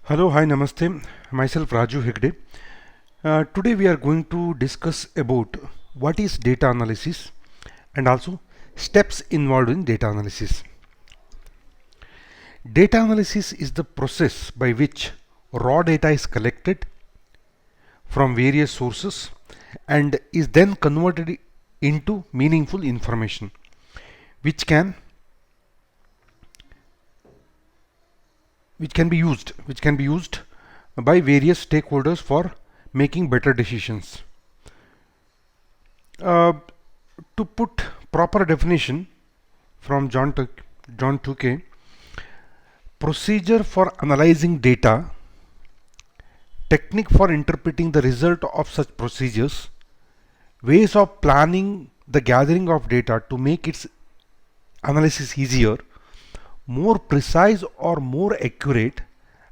Hello, hi, namaste. Myself Raju Hegde. Today we are going to discuss about what is data analysis and also steps involved in data analysis. Data analysis is the process by which raw data is collected from various sources and is then converted into meaningful information which can which can be used by various stakeholders for making better decisions. Uh, to put proper definition from John Tukey, procedure for analyzing data, technique for interpreting the result of such procedures, ways of planning the gathering of data to make its analysis easier, more precise or more accurate,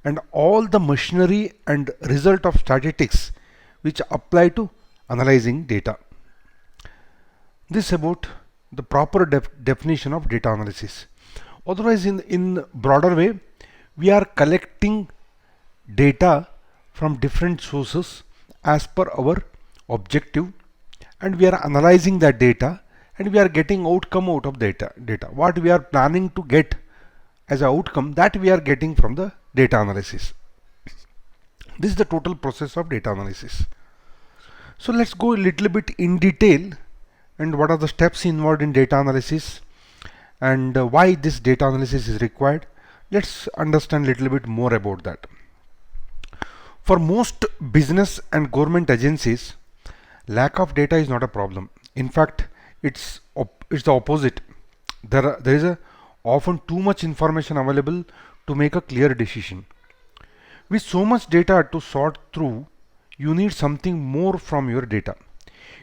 and all the machinery and result of statistics which apply to analyzing data. This about the proper definition of data analysis. Otherwise, in broader way, we are collecting data from different sources as per our objective, and we are analyzing that data, and we are getting outcome out of data. What we are planning to get as an outcome, that we are getting from the data analysis. This is the total process of data analysis. So let's go a little bit in detail and what are the steps involved in data analysis and why this data analysis is required. Let's understand a little bit more about that. For most business and government agencies, lack of data is not a problem. In fact, it's the opposite. There is often too much information available to make a clear decision. With so much data to sort through, you need something more from your data.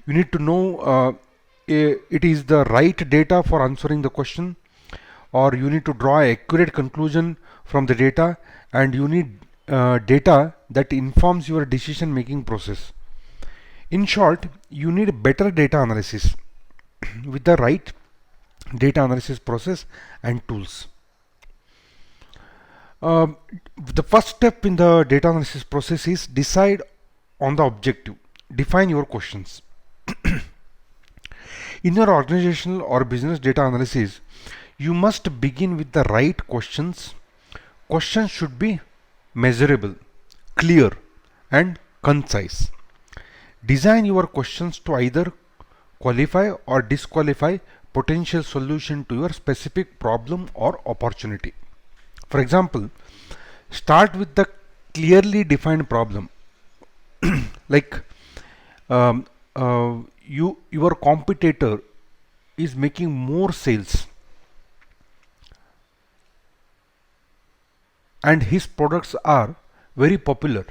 You need to know it is the right data for answering the question, or you need to draw an accurate conclusion from the data, and you need data that informs your decision making process. In short, you need better data analysis with the right data analysis process and tools. The first step in the data analysis process is decide on the objective. Define your questions. In your organizational or business data analysis, you must begin with the right questions. Questions should be measurable, clear, and concise. Design your questions to either qualify or disqualify potential solution to your specific problem or opportunity. For example, start with the clearly defined problem. Like um, your competitor is making more sales and his products are very popular,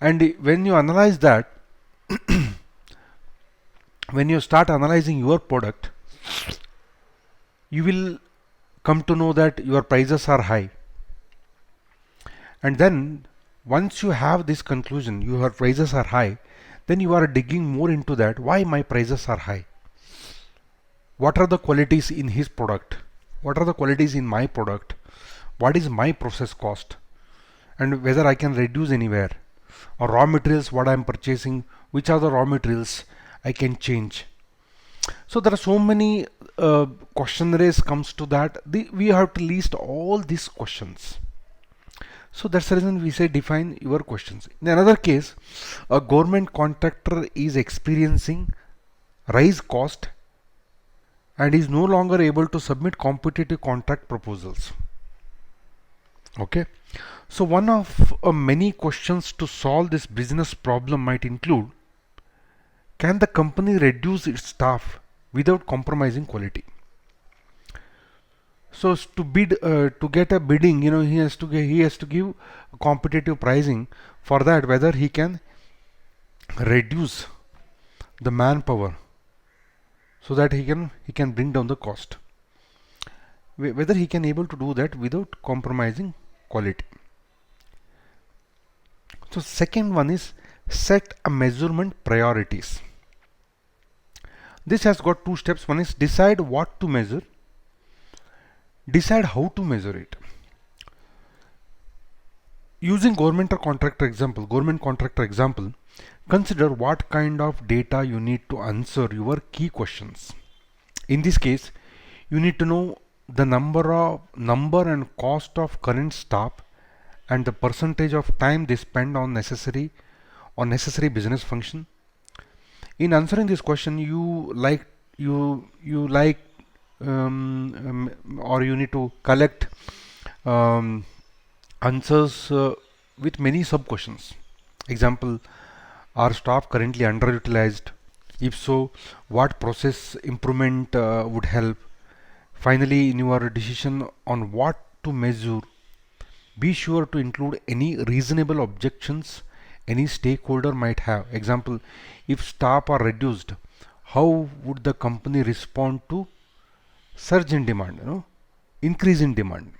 and when you analyze that, when you start analyzing your product, you will come to know that your prices are high. And then once you have this conclusion, your prices are high, then you are digging more into that. Why my prices are high? What are the qualities in his product? What are the qualities in my product? What is my process cost? And whether I can reduce anywhere? Or raw materials, what I am purchasing, which are the raw materials I can change? So there are so many questionnaires comes to that. We have to list all these questions. So that's the reason we say define your questions. In another case, a government contractor is experiencing rise cost and is no longer able to submit competitive contract proposals. Okay, so one of many questions to solve this business problem might include: can the company reduce its staff without compromising quality? So to get a bidding, he has to give competitive pricing. For that, whether he can reduce the manpower so that he can bring down the cost, whether he can able to do that without compromising quality. So second one is set a measurement priorities. This has got two steps. One is decide what to measure, decide how to measure it. Using government contractor example, consider what kind of data you need to answer your key questions. In this case, you need to know the number and cost of current staff and the percentage of time they spend on necessary business function. In answering this question, you like or you need to collect um, answers with many sub questions. Example: are staff currently underutilized? If so, what process improvement would help? Finally, in your decision on what to measure, be sure to include any reasonable objections any stakeholder might have. Example: if staff are reduced, how would the company respond to surge in demand, increase in demand?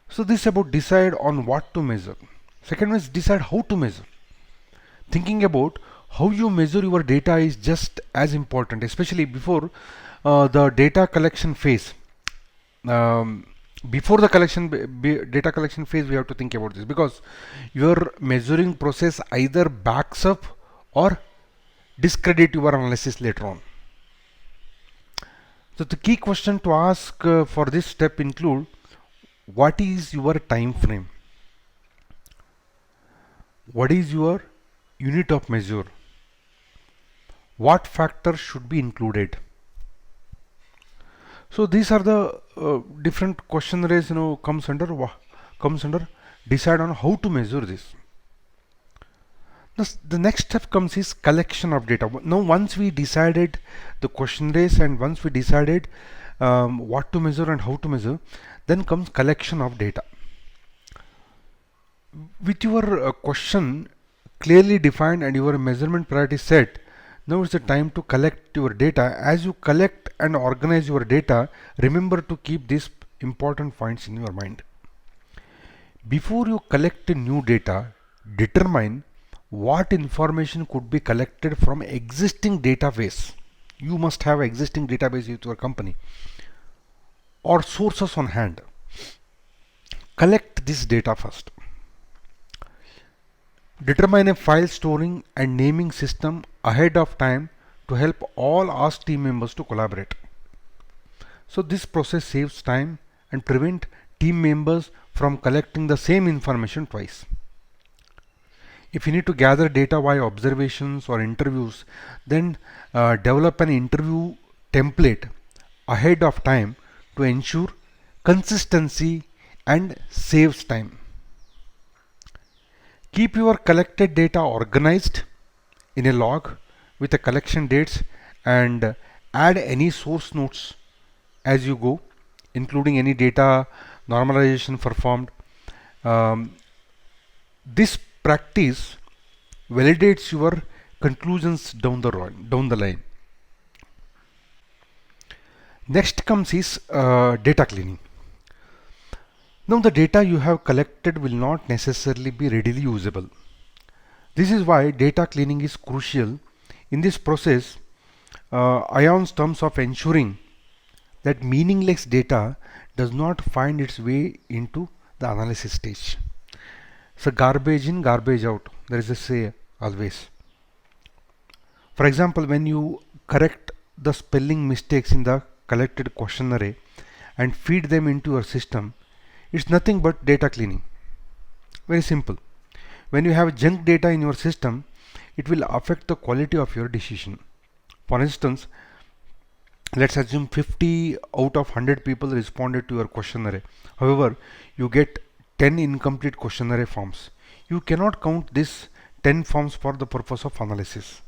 So this is about decide on what to measure. Second is decide how to measure. Thinking about how you measure your data is just as important, especially before the data collection phase. Um, Before the data collection phase, we have to think about this, because your measuring process either backs up or discredit your analysis later on. So the key question to ask for this step include: what is your time frame? What is your unit of measure? What factors should be included? So these are the different questionnaires, comes under decide on how to measure this. The next step comes is collection of data. Now once we decided the questionnaires and once we decided what to measure and how to measure, then comes collection of data. With your question clearly defined and your measurement priority set, now is the time to collect your data. As you collect and organize your data, remember to keep these important points in your mind. Before you collect new data, determine what information could be collected from existing database. You must have existing database with your company or sources on hand. Collect this data first. Determine a file storing and naming system ahead of time to help all ASK team members to collaborate. So this process saves time and prevent team members from collecting the same information twice. If you need to gather data via observations or interviews, then develop an interview template ahead of time to ensure consistency and saves time. Keep your collected data organized in a log with the collection dates and add any source notes as you go, including any data normalization performed. This practice validates your conclusions down the line. Next comes is data cleaning. Now the data you have collected will not necessarily be readily usable. This is why data cleaning is crucial. In this process, ION's terms of ensuring that meaningless data does not find its way into the analysis stage. So garbage in, garbage out. There is a say always. For example, when you correct the spelling mistakes in the collected questionnaire and feed them into your system, it's nothing but data cleaning. Very simple. When you have junk data in your system, it will affect the quality of your decision. For instance, let's assume 50 out of 100 people responded to your questionnaire. However, you get 10 incomplete questionnaire forms. You cannot count these 10 forms for the purpose of analysis.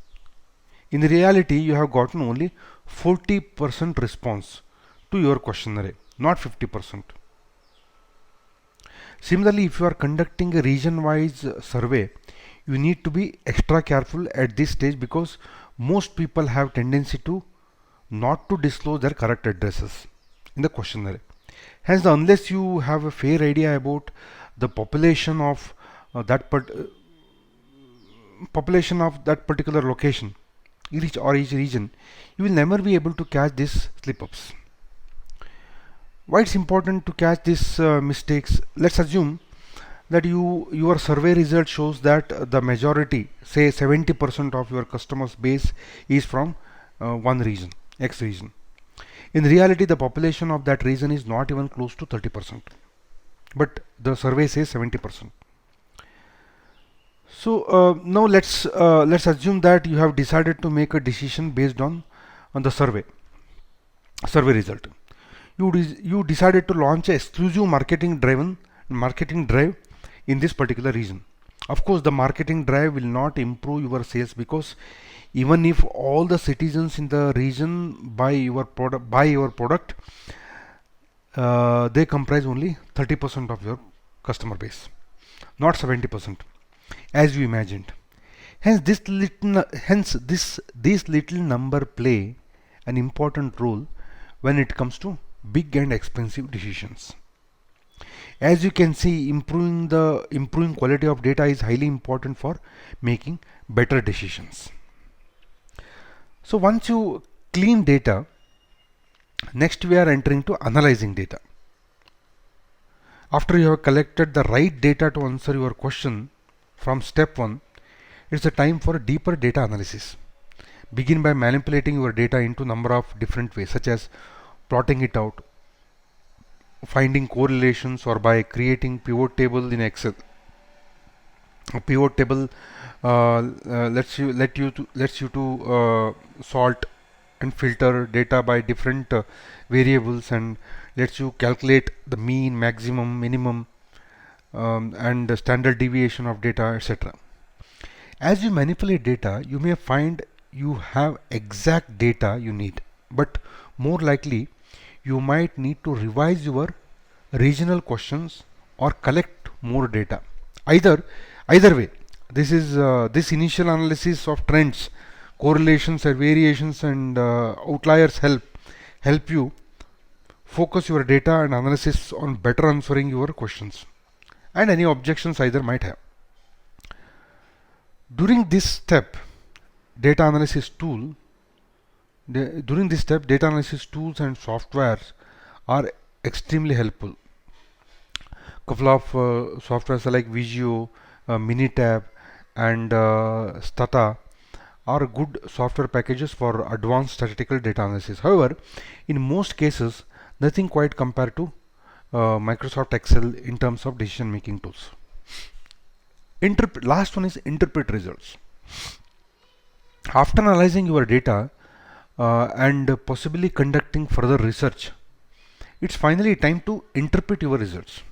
In reality, you have gotten only 40% response to your questionnaire, not 50%. Similarly, if you are conducting a region-wise survey, you need to be extra careful at this stage, because most people have tendency to not to disclose their correct addresses in the questionnaire. Hence, unless you have a fair idea about the population of population of that particular location, each region, you will never be able to catch these slip-ups. Why it's important to catch these mistakes? Let's assume that your survey result shows that the majority, say 70% of your customers base is from one region, X region. In reality, the population of that region is not even close to 30%, but the survey says 70%. So now let's assume that you have decided to make a decision based on the survey result. You decided to launch an exclusive marketing drive in this particular region. Of course, the marketing drive will not improve your sales, because even if all the citizens in the region buy your product, they comprise only 30% of your customer base, not 70%, as you imagined. These little number play an important role when it comes to big and expensive decisions. As you can see, improving quality of data is highly important for making better decisions. So once you clean data, next we are entering to analyzing data. After you have collected the right data to answer your question from step 1, it's a time for a deeper data analysis. Begin by manipulating your data into number of different ways, such as plotting it out, finding correlations, or by creating pivot table in Excel. A pivot table lets you to sort and filter data by different variables, and lets you calculate the mean, maximum, minimum, and the standard deviation of data, etc. As you manipulate data, you may find you have exact data you need, but more likely you might need to revise your regional questions or collect more data. Either way, this initial analysis of trends, correlations and variations, and outliers help you focus your data and analysis on better answering your questions and any objections either might have. During this step, data analysis tools and softwares are extremely helpful. Couple of softwares like Visio, Minitab, and Stata are good software packages for advanced statistical data analysis. However, in most cases, nothing quite compared to Microsoft Excel in terms of decision making tools. Last one is interpret results. After analyzing your data and possibly conducting further research, it's finally time to interpret your results.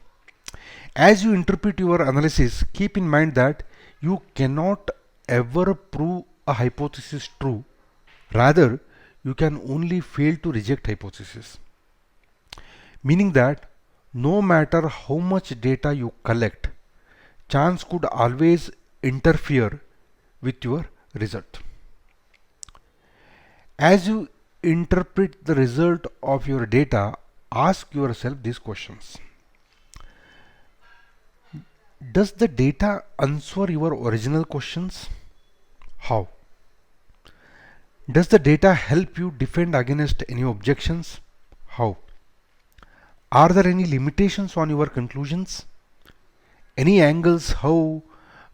As you interpret your analysis, keep in mind that you cannot ever prove a hypothesis true. Rather, you can only fail to reject hypothesis. Meaning that no matter how much data you collect, chance could always interfere with your result. As you interpret the result of your data, ask yourself these questions. Does the data answer your original questions? How? Does the data help you defend against any objections? How? Are there any limitations on your conclusions? Any angles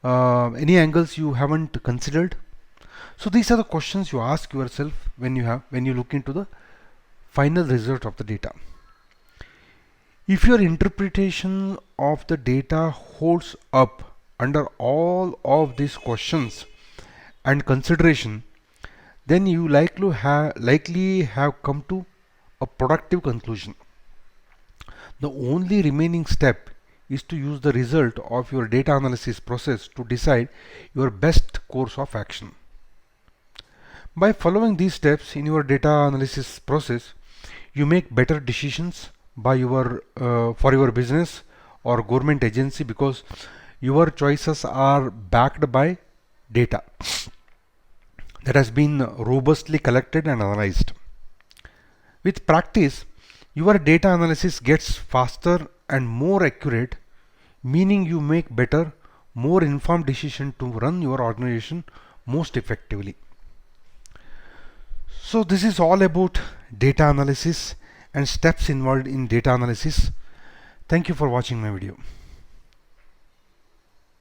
you haven't considered? So these are the questions you ask yourself when you look into the final result of the data. If your interpretation of the data holds up under all of these questions and consideration, then you likely have come to a productive conclusion. The only remaining step is to use the result of your data analysis process to decide your best course of action. By following these steps in your data analysis process, you make better decisions for your business or government agency, because your choices are backed by data that has been robustly collected and analyzed. With practice, your data analysis gets faster and more accurate, meaning you make better, more informed decisions to run your organization most effectively. So this is all about data analysis and steps involved in data analysis. Thank you for watching my video.